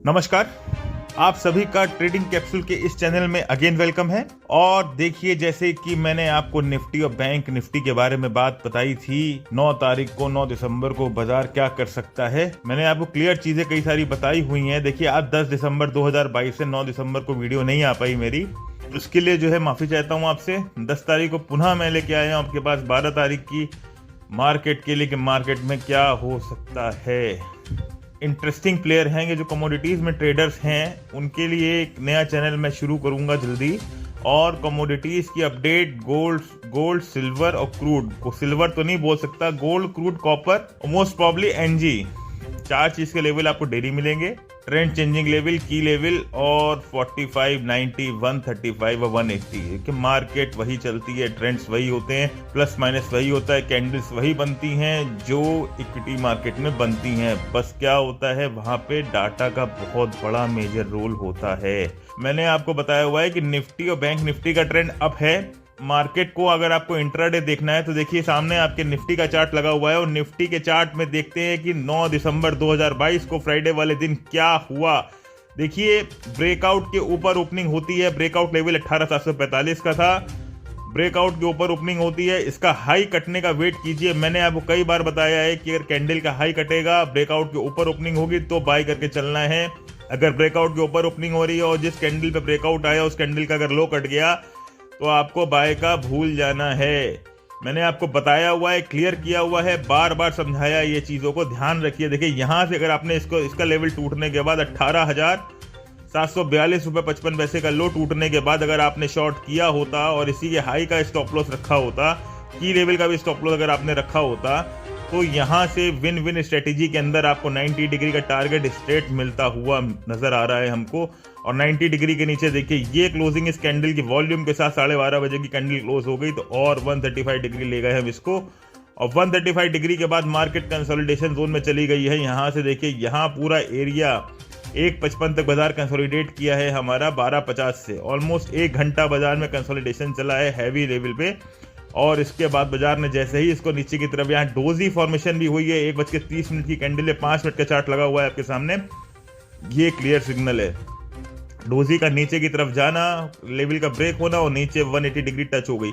नमस्कार। आप सभी का ट्रेडिंग कैप्सूल के इस चैनल में अगेन वेलकम है। और देखिए, जैसे कि मैंने आपको निफ्टी और बैंक निफ्टी के बारे में बात बताई थी 9 तारीख को, 9 दिसंबर को बाजार क्या कर सकता है। मैंने आपको क्लियर चीजें कई सारी बताई हुई हैं। देखिए, आज 10 दिसंबर 2022 से 9 दिसंबर को वीडियो नहीं आ पाई मेरी, उसके लिए जो है माफी चाहता हूँ आपसे। 10 तारीख को पुनः मैं लेके आया हूँ आपके पास 12 तारीख की मार्केट के लिए कि मार्केट में क्या हो सकता है। इंटरेस्टिंग प्लेयर हैं ये जो कमोडिटीज़ में ट्रेडर्स हैं, उनके लिए एक नया चैनल मैं शुरू करूंगा जल्दी। और कमोडिटीज़ की अपडेट गोल्ड सिल्वर और क्रूड को, सिल्वर तो नहीं बोल सकता, gold crude copper most probably NG, 4 चीज़ के लेवल आपको डेली मिलेंगे। Trend changing level, key level और 45, 90, 135 और 180 कि मार्केट वही चलती है, ट्रेंड्स वही होते हैं, प्लस माइनस वही होता है, कैंडल्स वही बनती हैं जो इक्विटी मार्केट में बनती हैं। बस क्या होता है, वहां पे डाटा का बहुत बड़ा मेजर रोल होता है। मैंने आपको बताया हुआ है कि निफ्टी और बैंक निफ्टी का ट्रेंड अप है। मार्केट को अगर आपको इंट्राडे देखना है तो देखिए, सामने आपके निफ्टी का चार्ट लगा हुआ है और निफ्टी के चार्ट में देखते हैं कि 9 दिसंबर 2022 को फ्राइडे वाले दिन क्या हुआ। देखिए, ब्रेकआउट के ऊपर ओपनिंग होती है। ब्रेकआउट लेवल 18,745 का था। ब्रेकआउट के ऊपर ओपनिंग होती है, इसका हाई कटने का वेट कीजिए। मैंने आपको कई बार बताया है कि अगर कैंडल का हाई कटेगा, ब्रेकआउट के ऊपर ओपनिंग होगी तो बाय करके चलना है। अगर ब्रेकआउट के ऊपर ओपनिंग हो रही है और जिस कैंडल पे ब्रेकआउट आया उस कैंडल का अगर लो कट गया तो आपको बाय का भूल जाना है। मैंने आपको बताया हुआ है, क्लियर किया हुआ है, बार बार समझाया, ये चीज़ों को ध्यान रखिए। देखिए, यहाँ से अगर आपने इसका लेवल टूटने के बाद 18,742 रुपये 55 पैसे का लो टूटने के बाद अगर आपने शॉर्ट किया होता और इसी के हाई का स्टॉप लॉस रखा होता, की लेवल का भी स्टॉप लॉस अगर आपने रखा होता, तो यहाँ से विन विन स्ट्रेटेजी के अंदर आपको 90 डिग्री का टारगेट स्ट्रेट मिलता हुआ नजर आ रहा है हमको। और 90 डिग्री के नीचे देखिए, ये क्लोजिंग इस कैंडल की वॉल्यूम के साथ 12:30 बजे की कैंडल क्लोज हो गई तो और 135 डिग्री ले गए हम इसको। और 135 डिग्री के बाद मार्केट कंसोलिडेशन जोन में चली गई है। यहाँ से देखिए, यहाँ पूरा एरिया 1.55 तक बाजार कंसोलिडेट किया है हमारा 12.50 से। ऑलमोस्ट 1 घंटा बाजार में कंसोलिडेशन चला है हैवी लेवल पे। और इसके बाद बाजार ने जैसे ही इसको नीचे की तरफ, यहाँ डोजी फॉर्मेशन भी हुई है। 1:30 की कैंडल है, 5 मिनट का चार्ट लगा हुआ है आपके सामने, ये क्लियर सिग्नल है। डोजी का नीचे की तरफ जाना, लेवल का ब्रेक होना और नीचे 180 डिग्री टच हो गई।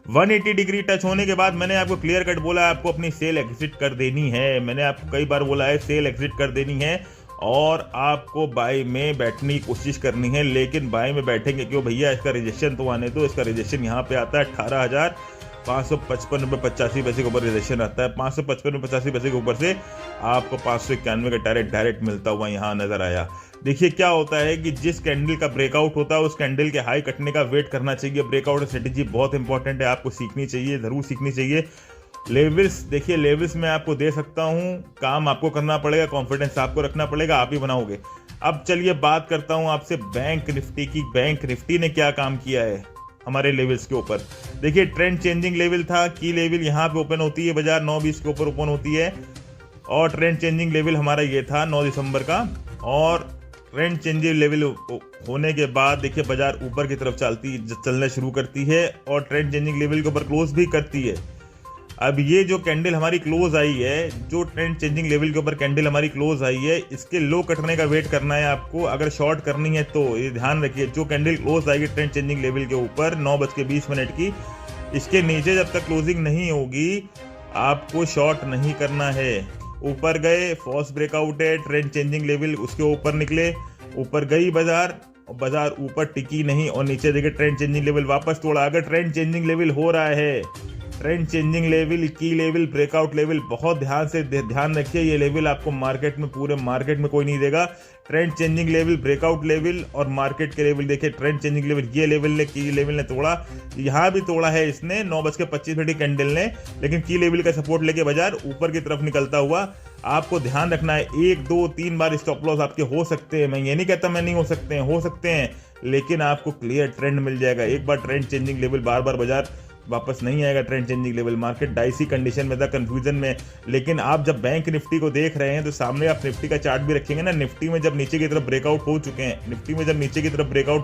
180 डिग्री टच होने के बाद मैंने आपको क्लियर कट बोला आपको अपनी सेल एग्जिट कर देनी है। मैंने आपको कई बार बोला है सेल एग्जिट कर देनी है और आपको बाय में बैठने की कोशिश करनी है। लेकिन बाय में बैठेंगे क्यों भैया, इसका रिजेक्शन तो आने दो। इसका रिजेक्शन यहाँ पे आता है 18,555 रुपये 85 पैसे के ऊपर रिजेक्शन आता है। 555 रुपये 85 पैसे के ऊपर से आपको 591 का डायरेक्ट मिलता हुआ यहाँ नजर आया। देखिए, क्या होता है कि जिस कैंडल का ब्रेकआउट होता है उस कैंडल के हाई कटने का वेट करना चाहिए। ब्रेकआउट स्ट्रेटेजी बहुत इंपॉर्टेंट है, आपको सीखनी चाहिए, जरूर सीखनी चाहिए। लेवल्स देखिए, लेवल्स मैं आपको दे सकता हूँ, काम आपको करना पड़ेगा, कॉन्फिडेंस आपको रखना पड़ेगा, आप ही बनाओगे। अब चलिए बात करता हूँ आपसे बैंक निफ्टी की। बैंक निफ्टी ने क्या काम किया है हमारे लेवल्स के ऊपर। देखिए, ट्रेंड चेंजिंग लेवल था, की लेवल यहाँ पे ओपन होती है, बाजार 9:20 के ऊपर ओपन होती है। और ट्रेंड चेंजिंग लेवल हमारा ये था 9 दिसंबर का। और ट्रेंड चेंजिंग लेवल होने के बाद देखिए, बाजार ऊपर की तरफ चलना शुरू करती है और ट्रेंड चेंजिंग लेवल के ऊपर क्लोज भी करती है। अब ये जो कैंडल हमारी क्लोज आई है, जो ट्रेंड चेंजिंग लेवल के ऊपर कैंडल हमारी क्लोज आई है, इसके लो कटने का वेट करना है आपको। अगर शॉर्ट करनी है तो ये ध्यान रखिए, जो कैंडल क्लोज आएगी ट्रेंड चेंजिंग लेवल के ऊपर 9:20 की, इसके नीचे जब तक क्लोजिंग नहीं होगी आपको शॉर्ट नहीं करना है। ऊपर गए, फॉल्स ब्रेकआउट है, ट्रेंड चेंजिंग लेवल उसके ऊपर निकले, ऊपर गई बाजार और बाजार ऊपर टिकी नहीं और नीचे देखिए ट्रेंड चेंजिंग लेवल वापस तोड़ा। अगर ट्रेंड चेंजिंग लेवल हो रहा है, trend changing level, key level, breakout level, बहुत ध्यान रखिए। ये लेवल आपको मार्केट में, पूरे मार्केट में कोई नहीं देगा। Trend changing level, breakout level और मार्केट के लेवल देखिए। ट्रेंड चेंजिंग लेवल ये लेवल ने, की लेवल ने तोड़ा, यहाँ भी तोड़ा है इसने 9:25 कैंडल ने, लेकिन की लेवल का सपोर्ट लेके बाजार ऊपर की तरफ निकलता हुआ। आपको ध्यान रखना है, 1, 2, 3 बार स्टॉप लॉस आपके हो सकते हैं। मैं ये नहीं कहता मैं नहीं हो सकते हैं, लेकिन आपको क्लियर ट्रेंड मिल जाएगा। एक बार ट्रेंड चेंजिंग लेवल, बार बाजार वापस नहीं आएगा trend changing level. Market dicey condition में था, कंफ्यूजन में। लेकिन आप जब बैंक निफ्टी को देख रहे हैं तो सामने आप निफ्टी का चार्ट भी रखेंगे ना। निफ्टी में जब नीचे की तरफ ब्रेकआउट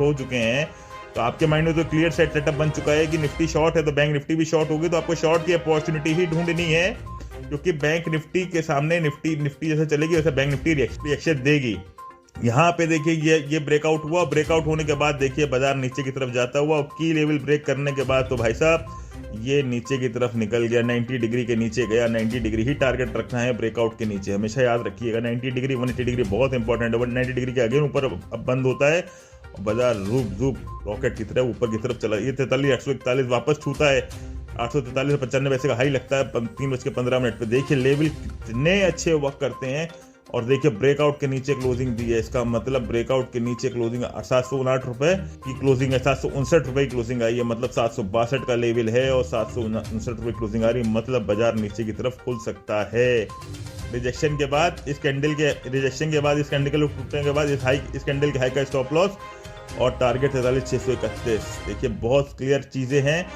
हो चुके हैं, तो आपके माइंड में तो क्लियर सेटअप बन चुका है कि निफ्टी शॉर्ट है तो बैंक निफ्टी भी शॉर्ट होगी। तो आपको शॉर्ट की अपॉर्चुनिटी ही ढूंढनी है, क्योंकि बैंक निफ्टी के सामने निफ्टी जैसे चलेगी वैसे बैंक निफ्टी रिएक्शन देगी। यहाँ पे देखिए ये ब्रेकआउट हुआ, ब्रेकआउट होने के बाद देखिए बाजार नीचे की तरफ जाता हुआ, की लेवल ब्रेक करने के बाद तो भाई साहब ये नीचे की तरफ निकल गया, 90 डिग्री के नीचे गया। 90 डिग्री ही टारगेट रखना है ब्रेकआउट के नीचे, हमेशा याद रखिएगा। 90 डिग्री 180 डिग्री बहुत इंपॉर्टेंट है। 90 डिग्री के अगेन ऊपर अब बंद होता है और बाजार रूप रॉकेट की तरह ऊपर की तरफ चला। ये 43,841 वापस छूता है। 843 और 95 पैसे का हाई लगता है 3:15 पे। देखिए लेवल कितने अच्छे वर्क करते हैं। और देखिए ब्रेकआउट के नीचे क्लोजिंग दी है, इसका मतलब ब्रेकआउट के नीचे क्लोजिंग 759 रुपए की क्लोजिंग है, 759 रुपए की क्लोजिंग आई है, मतलब 762 का लेवल है और 759 रुपए क्लोजिंग आ रही है, मतलब बाजार नीचे की तरफ खुल सकता है। रिजेक्शन के बाद इस कैंडल के टूटने के बाद इस कैंडल के हाई का स्टॉप लॉस और टारगेट 43,631। देखिए बहुत क्लियर चीजें हैं,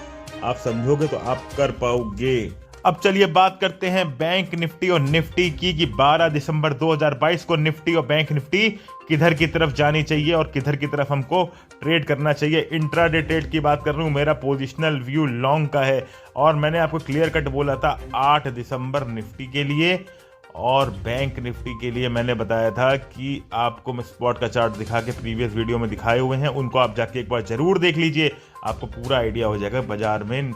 आप समझोगे तो आप कर पाओगे। अब चलिए बात करते हैं बैंक निफ्टी और निफ्टी की कि 12 दिसंबर 2022 को निफ्टी और बैंक निफ्टी किधर की तरफ जानी चाहिए और किधर की तरफ हमको ट्रेड करना चाहिए। इंट्राडे ट्रेड की बात कर रहा हूँ, मेरा पोजिशनल व्यू लॉन्ग का है और मैंने आपको क्लियर कट बोला था 8 दिसंबर निफ्टी के लिए और बैंक निफ्टी के लिए मैंने बताया था कि आपको मैं स्पॉट का चार्ट दिखा के प्रीवियस वीडियो में दिखाए हुए हैं, उनको आप जाके एक बार जरूर देख लीजिए, आपको पूरा आइडिया हो जाएगा बाजार में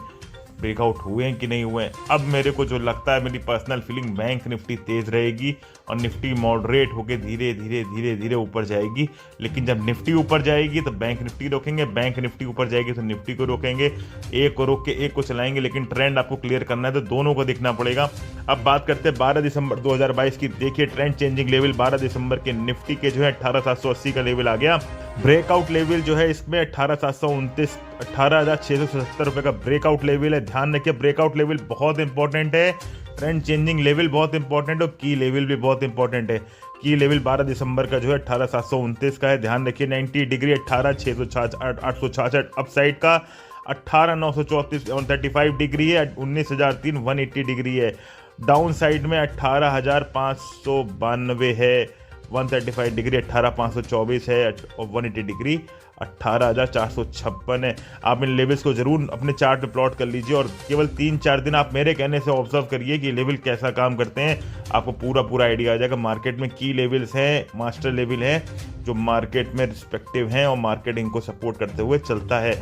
ब्रेकआउट हुए हैं कि नहीं हुए हैं। अब मेरे को जो लगता है, मेरी पर्सनल फीलिंग, बैंक निफ्टी तेज रहेगी और निफ्टी मॉडरेट होकर धीरे ऊपर जाएगी। लेकिन जब निफ्टी ऊपर जाएगी तो बैंक निफ्टी रोकेंगे, बैंक निफ्टी ऊपर जाएगी तो निफ्टी को रोकेंगे, एक को रोक के एक को चलाएंगे। लेकिन ट्रेंड आपको क्लियर करना है तो दोनों को देखना पड़ेगा। अब बात करते हैं 12 दिसंबर 2022 की। देखिए ट्रेंड चेंजिंग लेवल 12 दिसंबर के निफ्टी के जो है 18,780 का लेवल आ गया। ब्रेकआउट लेवल जो है इसमें 18,677 रुपए का ब्रेकआउट लेवल है। ध्यान रखिए ब्रेकआउट लेवल बहुत इंपॉर्टेंट है, ट्रेंड चेंजिंग लेवल बहुत इंपॉर्टेंट है और की लेवल भी बहुत इंपॉर्टेंट है। की लेवल 12 दिसंबर का जो है 18,729 का है। ध्यान रखिए 90 डिग्री 18,666 अपसाइड का, 18,934 135 डिग्री है, 19,003 180 डिग्री है। डाउन साइड में 18,592 है, 135 डिग्री 18,524 है और 180 डिग्री 18,456 है। आप इन लेवल्स को जरूर अपने चार्ट पे प्लॉट कर लीजिए और केवल 3-4 दिन आप मेरे कहने से ऑब्जर्व करिए कि लेवल कैसा काम करते हैं, आपको पूरा आइडिया आ जाएगा। मार्केट में की लेवल्स हैं, मास्टर लेवल हैं जो मार्केट में रिस्पेक्टिव हैं और मार्केट इनको सपोर्ट करते हुए चलता है।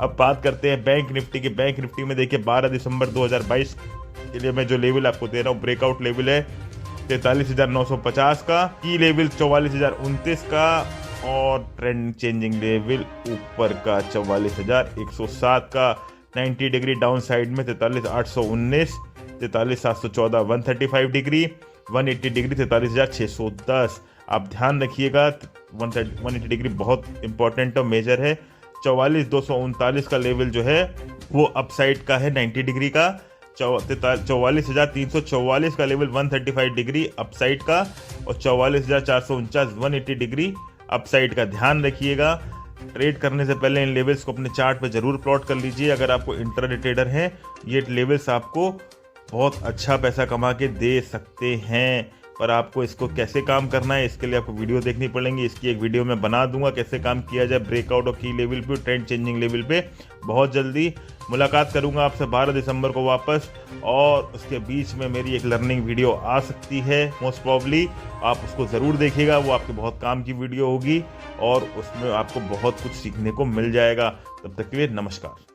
अब बात करते हैं बैंक निफ्टी की। बैंक निफ्टी में देखिए 12 दिसंबर 2022 के लिए मैं जो लेवल आपको दे रहा हूँ, ब्रेकआउट लेवल है 43,950 का, की लेवल 44,029 का और ट्रेंड चेंजिंग लेवल ऊपर का 44,107 का। 90 डिग्री डाउन साइड में 43,819, 43,714 135 डिग्री, 180 डिग्री 43,610। आप ध्यान रखिएगा 180 डिग्री बहुत इंपॉर्टेंट और मेजर है। 44,239 का लेवल जो है वो अपसाइड का है 90 डिग्री का। 44,344 का लेवल 135 डिग्री अपसाइड का और 44,449 180 डिग्री अपसाइड का। ध्यान रखिएगा ट्रेड करने से पहले इन लेवल्स को अपने चार्ट पे जरूर प्लॉट कर लीजिए। अगर आपको इंट्राडे ट्रेडर हैं, ये लेवल्स आपको बहुत अच्छा पैसा कमा के दे सकते हैं, पर आपको इसको कैसे काम करना है इसके लिए आपको वीडियो देखनी पड़ेगी। इसकी एक वीडियो मैं बना दूंगा कैसे काम किया जाए ब्रेकआउट और की लेवल पे, ट्रेंड चेंजिंग लेवल पे। बहुत जल्दी मुलाकात करूंगा आपसे 12 दिसंबर को वापस, और उसके बीच में मेरी एक लर्निंग वीडियो आ सकती है मोस्ट प्रॉब्ली, आप उसको ज़रूर देखिएगा। वो आपके बहुत काम की वीडियो होगी और उसमें आपको बहुत कुछ सीखने को मिल जाएगा। तब तक के लिए नमस्कार।